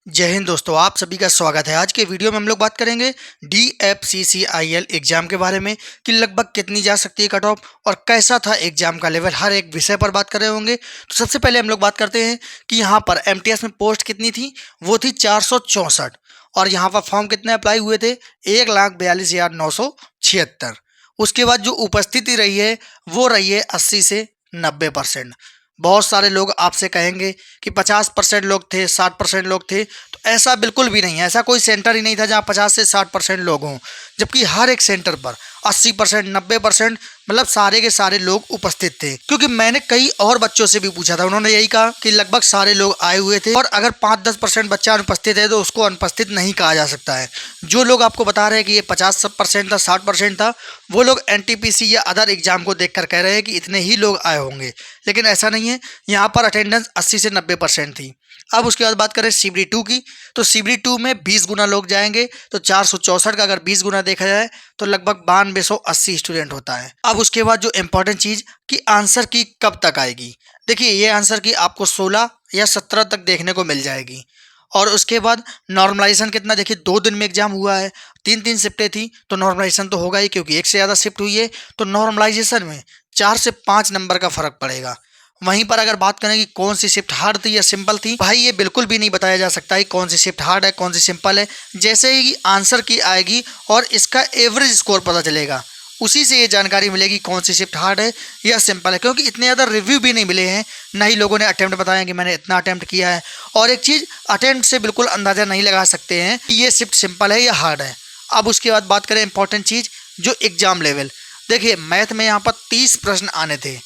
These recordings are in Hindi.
जय हिंद दोस्तों, आप सभी का स्वागत है। आज के वीडियो में हम लोग बात करेंगे DFCCIL एग्जाम के बारे में कि लगभग कितनी जा सकती है कट ऑफ और कैसा था एग्जाम का लेवल, हर एक विषय पर बात कर रहे होंगे। तो सबसे पहले हम लोग बात करते हैं कि यहाँ पर MTS में पोस्ट कितनी थी। वो थी 464 और यहाँ पर फॉर्म कितने अप्लाई हुए थे, 1,42,976। उसके बाद जो उपस्थिति रही है वो रही है 80 से 90%। बहुत सारे लोग आपसे कहेंगे कि 50% लोग थे, 60% लोग थे, तो ऐसा बिल्कुल भी नहीं है। ऐसा कोई सेंटर ही नहीं था जहाँ 50 से 60% लोग हों, जबकि हर एक सेंटर पर 80%, 90%, मतलब सारे के सारे लोग उपस्थित थे। क्योंकि मैंने कई और बच्चों से भी पूछा था, उन्होंने यही कहा कि लगभग सारे लोग आए हुए थे और अगर 5-10% बच्चा अनुपस्थित है तो उसको अनुपस्थित नहीं कहा जा सकता है। जो लोग आपको बता रहे हैं कि ये 50% था, 60% था, वो लोग NTPC या अदर एग्जाम को देखकर कह रहे हैं कि इतने ही लोग आए होंगे, लेकिन ऐसा नहीं है। यहाँ पर अटेंडेंस 80 से 90% थी। अब उसके बाद बात करें CBD 2 की, तो CBD 2 में 20 गुना लोग जाएंगे, तो 464 का अगर 20 गुना देखा जाए तो लगभग 9280 स्टूडेंट होता है। अब उसके बाद जो इंपॉर्टेंट चीज कि आंसर की कब तक आएगी, देखिए ये आंसर की आपको 16 या 17 तक देखने को मिल जाएगी। और उसके बाद नॉर्मलाइजेशन कितना, देखिए 2 दिन में एग्जाम हुआ है, 3-3 शिफ्टें थी, तो नॉर्मलाइजेशन तो होगा ही क्योंकि एक से ज़्यादा शिफ्ट हुई है। तो नॉर्मलाइजेशन में 4 से 5 नंबर का फर्क पड़ेगा। वहीं पर अगर बात करें कि कौन सी शिफ्ट हार्ड थी या सिंपल थी, भाई ये बिल्कुल भी नहीं बताया जा सकता है कौन सी शिफ्ट हार्ड है कौन सी सिंपल है। जैसे ही आंसर की आएगी और इसका एवरेज स्कोर पता चलेगा, उसी से ये जानकारी मिलेगी कौन सी शिफ्ट हार्ड है या सिंपल है। क्योंकि इतने ज़्यादा रिव्यू भी नहीं मिले हैं, ना ही लोगों ने अटेम्प्ट बताया कि मैंने इतना अटेम्प्ट किया है। और एक चीज़, अटेम्प्ट से बिल्कुल अंदाज़ा नहीं लगा सकते हैं कि ये शिफ्ट सिंपल है या हार्ड है। अब उसके बाद बात करें इंपॉर्टेंट चीज़, जो एग्जाम लेवल, देखिए मैथ में यहाँ पर 30 प्रश्न आने थे,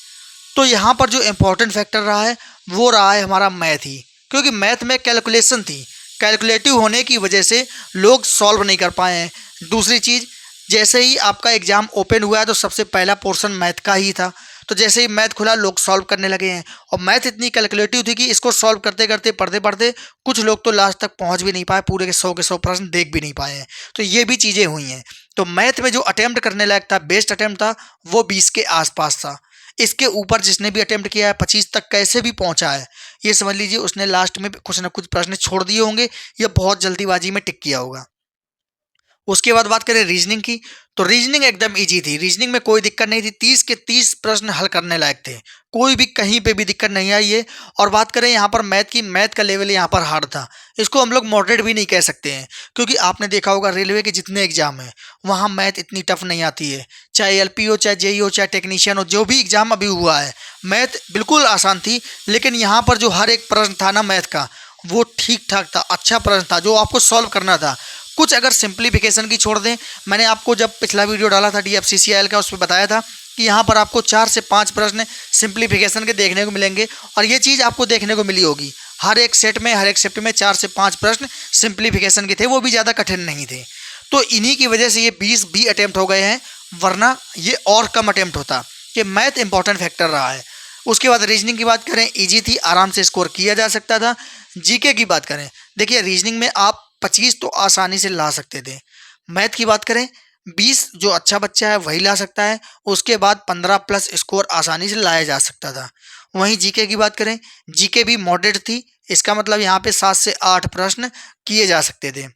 तो यहाँ पर जो इम्पोर्टेंट फैक्टर रहा है वो रहा है हमारा मैथ ही। क्योंकि मैथ में कैलकुलेशन थी, कैलकुलेटिव होने की वजह से लोग सॉल्व नहीं कर पाए हैं। दूसरी चीज़, जैसे ही आपका एग्ज़ाम ओपन हुआ है तो सबसे पहला पोर्शन मैथ का ही था, तो जैसे ही मैथ खुला लोग सॉल्व करने लगे हैं। और मैथ इतनी कैलकुलेटिव थी कि इसको सॉल्व करते करते पढ़ते पढ़ते कुछ लोग तो लास्ट तक पहुंच भी नहीं पाए, पूरे के 100 प्रश्न देख भी नहीं पाए हैं। तो ये भी चीज़ें हुई हैं। तो मैथ में जो अटेम्प्ट करने लायक था, बेस्ट अटेम्प्ट था, वो 20 के आसपास था। इसके ऊपर जिसने भी अटेम्प्ट किया है 25 तक कैसे भी पहुंचा है, ये समझ लीजिए उसने लास्ट में कुछ ना कुछ प्रश्न छोड़ दिए होंगे या बहुत जल्दीबाजी में टिक किया होगा। उसके बाद बात करें रीजनिंग की, तो रीजनिंग एकदम इजी थी, रीजनिंग में कोई दिक्कत नहीं थी। 30 के 30 प्रश्न हल करने लायक थे, कोई भी कहीं पे भी दिक्कत नहीं आई है। और बात करें यहाँ पर मैथ की, मैथ का लेवल यहाँ पर हार्ड था, इसको हम लोग मॉडरेट भी नहीं कह सकते हैं। क्योंकि आपने देखा होगा रेलवे के जितने एग्जाम हैं वहाँ मैथ इतनी टफ नहीं आती है, चाहे LP हो, चाहे JEE हो, चाहे टेक्नीशियन हो, जो भी एग्जाम अभी हुआ है मैथ बिल्कुल आसान थी। लेकिन यहाँ पर जो हर एक प्रश्न था ना मैथ का, वो ठीक ठाक था, अच्छा प्रश्न था जो आपको सॉल्व करना था। कुछ अगर सिंप्लीफिकेशन की छोड़ दें, मैंने आपको जब पिछला वीडियो डाला था DFCCIL का, उसमें बताया था कि यहाँ पर आपको 4 से 5 प्रश्न सिंप्लीफिकेशन के देखने को मिलेंगे। और ये चीज़ आपको देखने को मिली होगी, हर एक सेट में, हर एक शिफ्ट में 4 से 5 प्रश्न सिंप्लीफिकेशन के थे, वो भी ज़्यादा कठिन नहीं थे। तो इन्हीं की वजह से ये 20 भी अटेम्प्ट हो गए हैं, वरना ये और कम अटेम्प्ट होता। कि मैथ इंपॉर्टेंट फैक्टर रहा है। उसके बाद रीजनिंग की बात करें, ईजी थी, आराम से स्कोर किया जा सकता था। GK की बात करें, देखिए रीजनिंग में आप 25 तो आसानी से ला सकते थे। मैथ की बात करें, 20 जो अच्छा बच्चा है वही ला सकता है, उसके बाद 15 प्लस स्कोर आसानी से लाया जा सकता था। वहीं GK की बात करें, GK भी मॉडरेट थी, इसका मतलब यहाँ पे 7 से 8 प्रश्न किए जा सकते थे।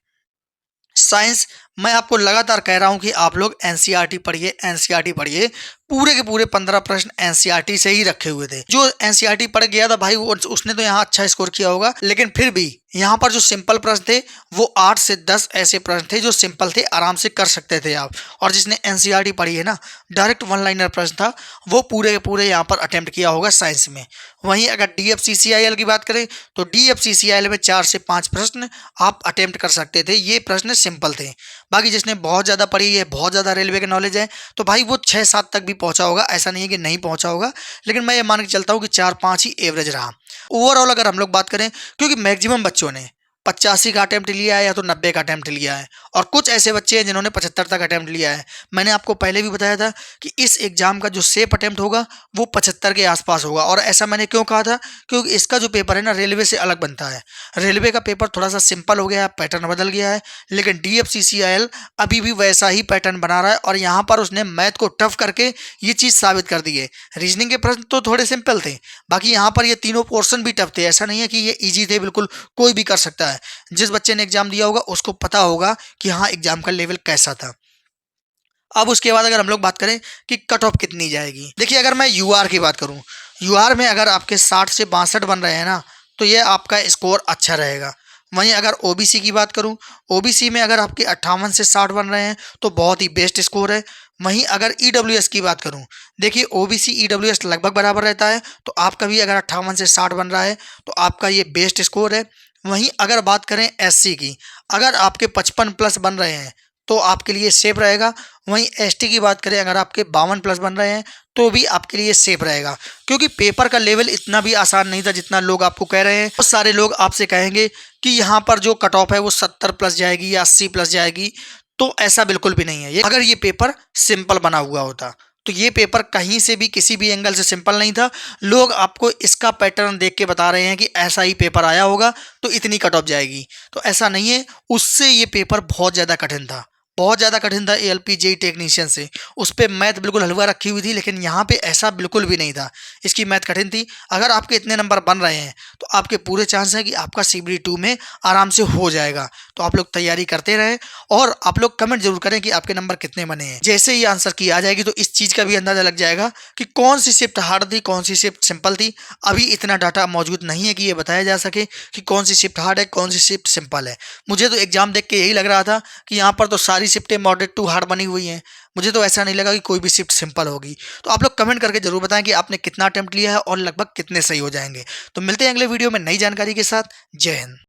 साइंस, मैं आपको लगातार कह रहा हूँ कि आप लोग NCERT पढ़िए, NCERT पढ़िए, पूरे के पूरे 15 प्रश्न NCERT से ही रखे हुए थे। जो NCERT पढ़ गया था भाई उसने तो यहाँ अच्छा स्कोर किया होगा, लेकिन फिर भी यहाँ पर जो सिंपल प्रश्न थे वो 8 से 10 ऐसे प्रश्न थे जो सिंपल थे, आराम से कर सकते थे आप। और जिसने NCERT पढ़ी है ना, डायरेक्ट 1 लाइनर प्रश्न था, वो पूरे के पूरे यहाँ पर अटेम्प्ट किया होगा साइंस में। वहीं अगर DFCCIL की बात करें, तो DFCCIL में 4 से 5 प्रश्न आप अटेम्प्ट कर सकते थे, ये प्रश्न सिंपल थे। बाकी जिसने बहुत ज़्यादा पढ़ी है, बहुत ज़्यादा रेलवे के नॉलेज है, तो भाई वो 6-7 तक भी पहुंचा होगा, ऐसा नहीं है कि नहीं पहुंचा होगा। लेकिन मैं ये मान के चलता हूँ कि 4-5 ही एवरेज रहा ओवरऑल अगर हम लोग बात करें। क्योंकि मैक्सिमम बच्चों ने 85 का अटेम्प्ट लिया है या तो 90 का अटेम्प्ट लिया है, और कुछ ऐसे बच्चे हैं जिन्होंने 75 तक अटेम्प्ट लिया है। मैंने आपको पहले भी बताया था कि इस एग्जाम का जो सेफ अटेम्प्ट होगा वो 75 के आसपास होगा। और ऐसा मैंने क्यों कहा था, क्योंकि इसका जो पेपर है ना रेलवे से अलग बनता है। रेलवे का पेपर थोड़ा सा सिंपल हो गया है, पैटर्न बदल गया है, लेकिन DFCCIL अभी भी वैसा ही पैटर्न बना रहा है। और यहाँ पर उसने मैथ को टफ करके ये चीज़ साबित कर दी है। रीजनिंग के प्रश्न तो थोड़े सिंपल थे, बाकी यहाँ पर ये तीनों पोर्शन भी टफ थे, ऐसा नहीं है कि ये ईजी थे, बिल्कुल कोई भी कर सकता है। है। जिस बच्चे ने एग्जाम दिया होगा उसको पता होगा कि हाँ एग्जाम का लेवल कैसा था। अब उसके बाद अगर हम लोग बात करें कि कट ऑफ कितनी जाएगी, देखिए अगर मैं यूआर की बात करूं, यूआर में अगर आपके 60 से 62 बन रहे हैं ना, तो ये आपका स्कोर अच्छा रहेगा। वहीं अगर ओबीसी की बात करूं, ओबीसी में अगर आपके 58 से 60 बन रहे हैं तो बहुत ही बेस्ट स्कोर है। वहीं अगर ईडब्ल्यूएस की बात करूं, देखिए ओबीसी ईडब्ल्यूएस लगभग बराबर रहता है, तो आपका भी अगर 58 से 60 बन रहा है तो आपका ये बेस्ट स्कोर है। वहीं अगर बात करें एससी की, अगर आपके 55 प्लस बन रहे हैं तो आपके लिए सेफ रहेगा। वहीं एसटी की बात करें, अगर आपके 52 प्लस बन रहे हैं तो भी आपके लिए सेफ रहेगा, क्योंकि पेपर का लेवल इतना भी आसान नहीं था जितना लोग आपको कह रहे हैं। बहुत सारे लोग आपसे कहेंगे कि यहाँ पर जो कट ऑफ है वो 70 प्लस जाएगी या 80 प्लस जाएगी, तो ऐसा बिल्कुल भी नहीं है। अगर ये पेपर सिंपल बना हुआ होता तो ये पेपर कहीं से भी किसी भी एंगल से सिंपल नहीं था। लोग आपको इसका पैटर्न देख के बता रहे हैं कि ऐसा ही पेपर आया होगा तो इतनी कट ऑफ जाएगी, तो ऐसा नहीं है। उससे ये पेपर बहुत ज़्यादा कठिन था, बहुत ज़्यादा कठिन था एएलपी जेई टेक्नीशियन से। उस पे मैथ बिल्कुल हलवा रखी हुई थी, लेकिन यहाँ पे ऐसा बिल्कुल भी नहीं था। इसकी मैथ कठिन थी। अगर आपके इतने नंबर बन रहे हैं तो आपके पूरे चांस हैं कि आपका सीबीडी 2 में आराम से हो जाएगा। तो आप लोग तैयारी करते रहें और आप लोग कमेंट जरूर करें कि आपके नंबर कितने बने हैं। जैसे ही आंसर की आ जाएगी तो इस चीज़ का भी अंदाजा लग जाएगा कि कौन सी शिफ्ट हार्ड थी, कौन सी शिफ्ट सिंपल थी। अभी इतना डाटा मौजूद नहीं है कि ये बताया जा सके कि कौन सी शिफ्ट हार्ड है, कौन सी शिफ्ट सिंपल है। मुझे तो एग्जाम देख के यही लग रहा था कि यहाँ पर तो सारी शिफ्टें मॉडरेट टू हार्ड बनी हुई हैं। मुझे तो ऐसा नहीं लगा कि कोई भी शिफ्ट सिंपल होगी। तो आप लोग कमेंट करके जरूर बताएं कि आपने कितना अटेम्प्ट लिया है और लगभग कितने सही हो जाएंगे। तो मिलते हैं अगले वीडियो में नई जानकारी के साथ। जय हिंद।